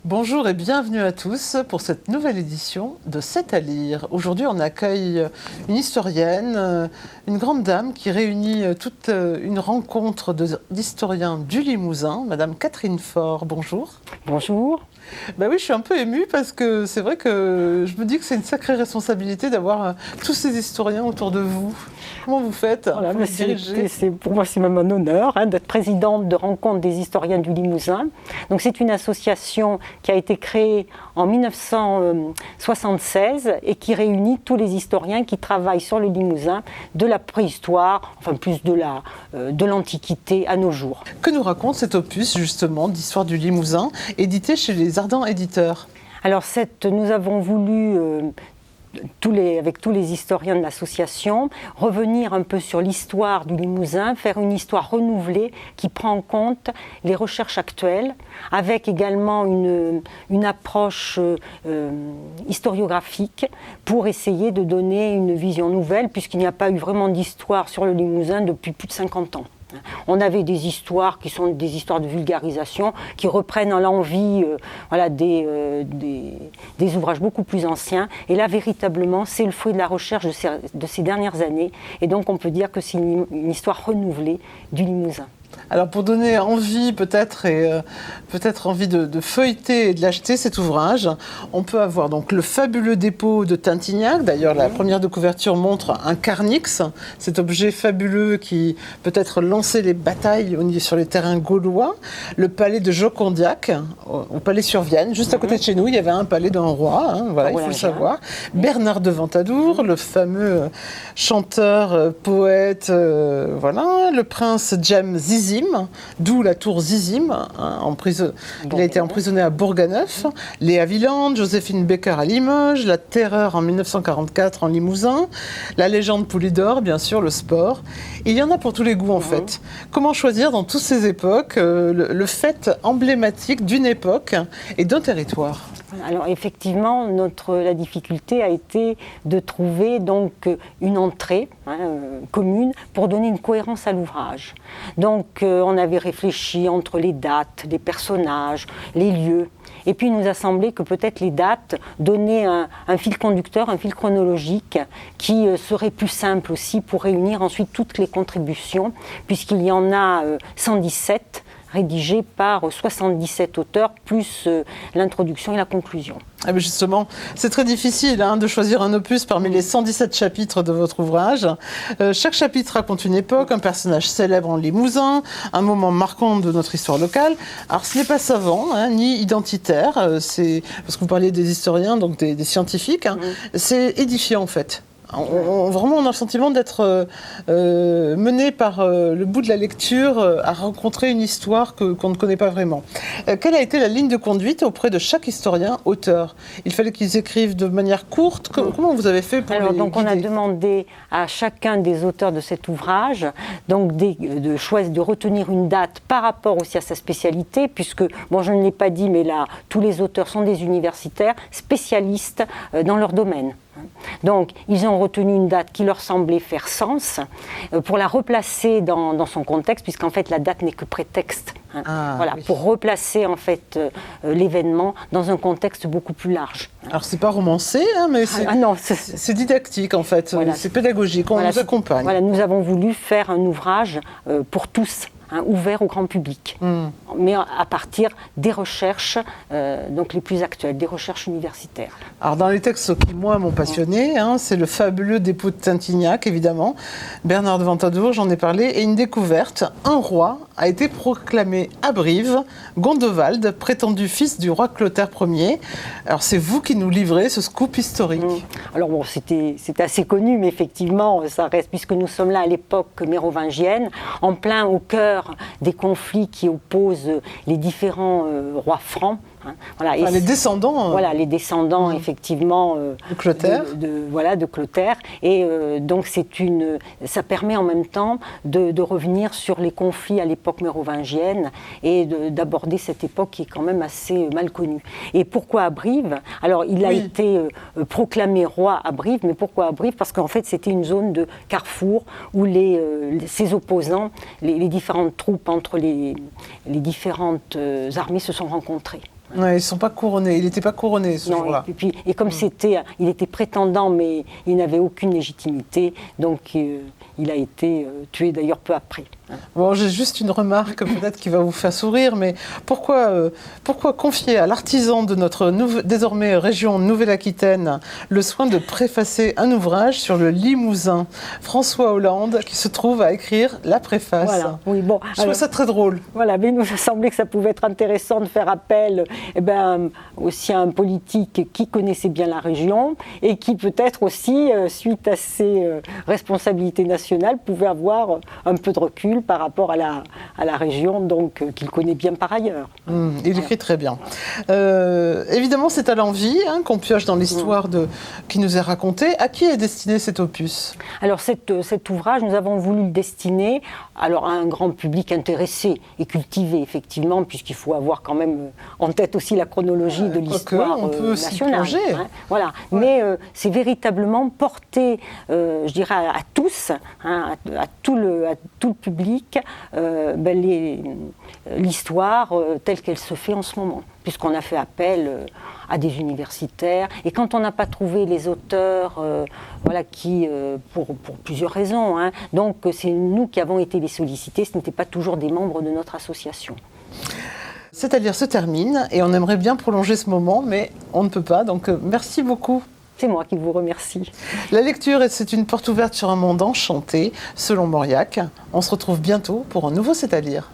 Bonjour et bienvenue à tous pour cette nouvelle édition de C'est à lire. Aujourd'hui, on accueille une historienne, une grande dame qui réunit toute une rencontre d'historiens du Limousin, Madame Catherine Faure. Bonjour. Bonjour. Ben oui, je suis un peu émue parce que c'est vrai que je me dis que c'est une sacrée responsabilité d'avoir tous ces historiens autour de vous. Comment vous faites Voilà, pour moi, c'est même un honneur d'être présidente de Rencontre des historiens du Limousin. Donc, c'est une association qui a été créée en 1976 et qui réunit tous les historiens qui travaillent sur le Limousin de la préhistoire, enfin plus de l'Antiquité à nos jours. Que nous raconte cet opus justement d'histoire du Limousin, édité chez les Ardents Éditeurs? Alors, nous avons voulu avec tous les historiens de l'association, revenir un peu sur l'histoire du Limousin, faire une histoire renouvelée qui prend en compte les recherches actuelles, avec également une approche historiographique pour essayer de donner une vision nouvelle, puisqu'il n'y a pas eu vraiment d'histoire sur le Limousin depuis plus de 50 ans. On avait des histoires qui sont des histoires de vulgarisation, qui reprennent à l'envi des ouvrages beaucoup plus anciens. Et là, véritablement, c'est le fruit de la recherche de ces dernières années. Et donc, on peut dire que c'est une histoire renouvelée du Limousin. Alors pour donner envie peut-être envie de feuilleter et de l'acheter cet ouvrage, on peut avoir donc le fabuleux dépôt de Tintignac. D'ailleurs la première de couverture montre un carnix, cet objet fabuleux qui peut-être lançait les batailles sur les terrains gaulois. Le palais de Jocondiac au palais sur Vienne, juste à côté de chez nous, il y avait un palais d'un roi, il faut le savoir. Bernard de Ventadour, le fameux chanteur, poète, le prince James Zizim, d'où la tour Zizim, il a été emprisonné à Bourganeuf, Léa Villand, Joséphine Baker à Limoges, la Terreur en 1944 en Limousin, la légende Poulidor, bien sûr, le sport. Il y en a pour tous les goûts en fait. Comment choisir dans toutes ces époques le fait emblématique d'une époque et d'un territoire? Alors effectivement, la difficulté a été de trouver donc une entrée commune pour donner une cohérence à l'ouvrage. Donc on avait réfléchi entre les dates, les personnages, les lieux. Et puis il nous a semblé que peut-être les dates donnaient un fil conducteur, un fil chronologique qui serait plus simple aussi pour réunir ensuite toutes les contributions, puisqu'il y en a 117 rédigé par 77 auteurs, plus l'introduction et la conclusion. Ah mais justement, c'est très difficile de choisir un opus parmi les 117 chapitres de votre ouvrage. Chaque chapitre raconte une époque, un personnage célèbre en Limousin, un moment marquant de notre histoire locale. Alors ce n'est pas savant, ni identitaire, c'est parce que vous parliez des historiens, donc des scientifiques, c'est édifiant en fait. Vraiment, on a le sentiment d'être mené par le bout de la lecture à rencontrer une histoire qu'on ne connaît pas vraiment. Quelle a été la ligne de conduite auprès de chaque historien auteur? Il fallait qu'ils écrivent de manière courte. Comment vous avez fait pour les guider? On a demandé à chacun des auteurs de cet ouvrage donc de retenir une date par rapport aussi à sa spécialité, puisque, je ne l'ai pas dit, mais là, tous les auteurs sont des universitaires spécialistes dans leur domaine. Donc, ils ont retenu une date qui leur semblait faire sens pour la replacer dans son contexte, puisqu'en fait, la date n'est que prétexte. Pour replacer en fait l'événement dans un contexte beaucoup plus large. Alors, c'est pas romancé, mais c'est didactique en fait, c'est pédagogique, on nous accompagne. Nous avons voulu faire un ouvrage pour tous. Ouvert au grand public, mais à partir des recherches donc les plus actuelles, des recherches universitaires. Alors dans les textes qui, moi, m'ont passionné, c'est le fabuleux dépôt de Tintignac, évidemment, Bernard de Ventadour, j'en ai parlé, et une découverte, un roi a été proclamé à Brive, Gondovald, prétendu fils du roi Clotaire Ier. Alors c'est vous qui nous livrez ce scoop historique. Alors c'était assez connu, mais effectivement, ça reste, puisque nous sommes là à l'époque mérovingienne, en plein au cœur des conflits qui opposent les différents rois francs. Les descendants. Les descendants, effectivement, de Clotaire. De Clotaire. Et donc, ça permet en même temps de revenir sur les conflits à l'époque mérovingienne et d'aborder cette époque qui est quand même assez mal connue. Et pourquoi à Brive? Alors, il a été proclamé roi à Brive, mais pourquoi à Brive? Parce qu'en fait, c'était une zone de carrefour où ses opposants, les différentes troupes entre les différentes armées se sont rencontrées. Ouais, ils ne sont pas couronnés. Il n'était pas couronné ce jour-là. Et comme il était prétendant, mais il n'avait aucune légitimité, donc il a été tué d'ailleurs peu après. Bon, j'ai juste une remarque peut-être qui va vous faire sourire, mais pourquoi confier à l'artisan de notre désormais région Nouvelle-Aquitaine le soin de préfacer un ouvrage sur le Limousin, François Hollande, qui se trouve à écrire la préface. Voilà. Oui, bon, je trouve ça très drôle. Voilà, mais il nous a semblé que ça pouvait être intéressant de faire appel aussi à un politique qui connaissait bien la région et qui peut-être aussi, suite à ses responsabilités nationales, pouvait avoir un peu de recul par rapport à la région, donc qu'il connaît bien par ailleurs. Il écrit très bien. Évidemment, c'est à l'envie qu'on pioche dans l'histoire qui nous est racontée. À qui est destiné cet opus? Alors cet ouvrage, nous avons voulu le destiner à un grand public intéressé et cultivé, effectivement, puisqu'il faut avoir quand même en tête aussi la chronologie de l'histoire nationale. Voilà. Mais c'est véritablement porté, je dirais, à tous, à tout le public, l'histoire telle qu'elle se fait en ce moment, puisqu'on a fait appel à des universitaires, et quand on n'a pas trouvé les auteurs, pour plusieurs raisons, donc c'est nous qui avons été les sollicités, ce n'étaient pas toujours des membres de notre association. C'est-à-dire se termine, et on aimerait bien prolonger ce moment, mais on ne peut pas, donc merci beaucoup. C'est moi qui vous remercie. La lecture, c'est une porte ouverte sur un monde enchanté, selon Mauriac. On se retrouve bientôt pour un nouveau C'est à lire.